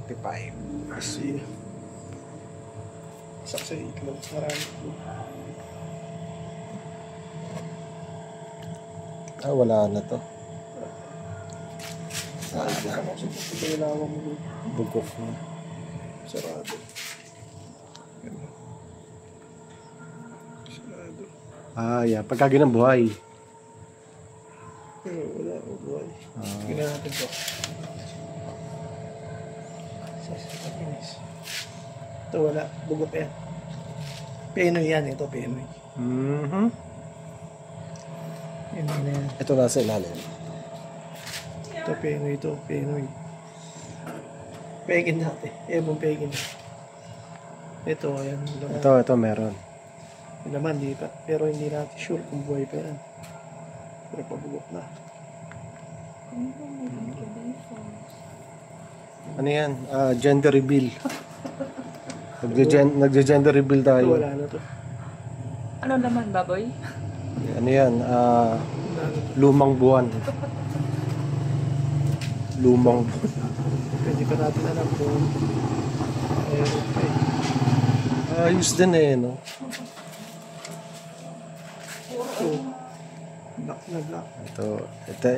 45. Kasi saksa itlog. Marami. Wala na to. Bugok na. Sarado. Sarado. Yeah. Pagka buhay. Wala akong buhay. Tignan natin to. Ito wala. Bugok yan. Penoy yan. Ito Penoy. Ito nasa ilalim. Ito Penoy. Ito Penoy. Pegin natin. Ebong pegin. Ito. Ayan. Ito meron. Naman di pa. Pero hindi natin sure kung buhay pa yan. Pero pabugok na. Ano yan? Gender reveal. Nagge-gender reveal tayo. Ito wala na to. Ano naman, baboy? Ano yan? Lumang buwan. Lumang buwan. Pwede pa natin alam kung mayroon pa eh. Ayos din eh, no? Black na black.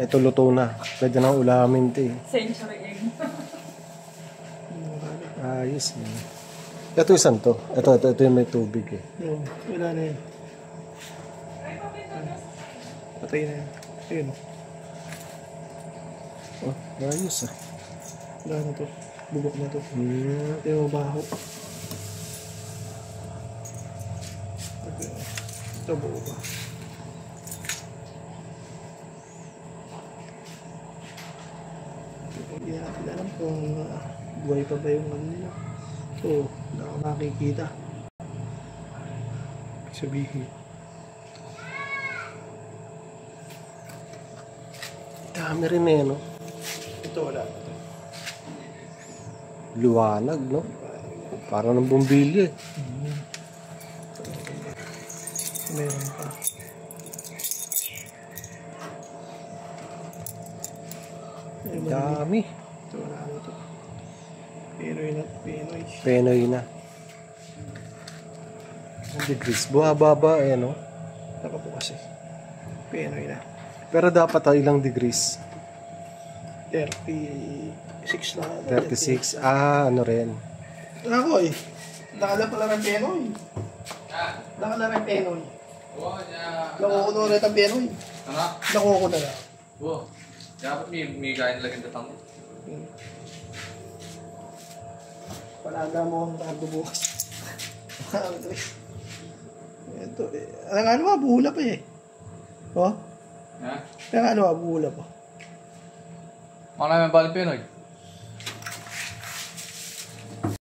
Ito luto na. Pwede nang ulamin ito eh. Century egg. Ayos eh. Ito isang to. Ito yung may tubig eh. Wala na yan. Patay na yan. Ayun. Ayos ah. Wala na to. Bubok na to. Ito yung mabaho. Ito buo ba? Hindi natin alam kung buhay pa ba yung ano nila. So, wala akong nakikita. Sabihin. Dami rin eh, no? Ito wala na to. Liwanag, no? Parang ng bumbilya eh. Meron pa. Dami. Ito wala na to. Penoy na. Penoy. Penoy na. Degrees. Buha-baba eh, no? Naka po kasi. Penoy na. Pero dapat ilang degrees? 36 na. 36. Ano rin? Ako eh. Nakala pala ng Penoy. Nakala ng Penoy. Nakuko na ulit ang Penoy. Nakuko na lang. Dapat may kain lagi na tango. Palaga mo ang tardo bukas. Ito eh. Ang ano nga, buhula pa eh. Oh? Ha? Ang ano nga, buhula pa. Mga namin balik Pinoy.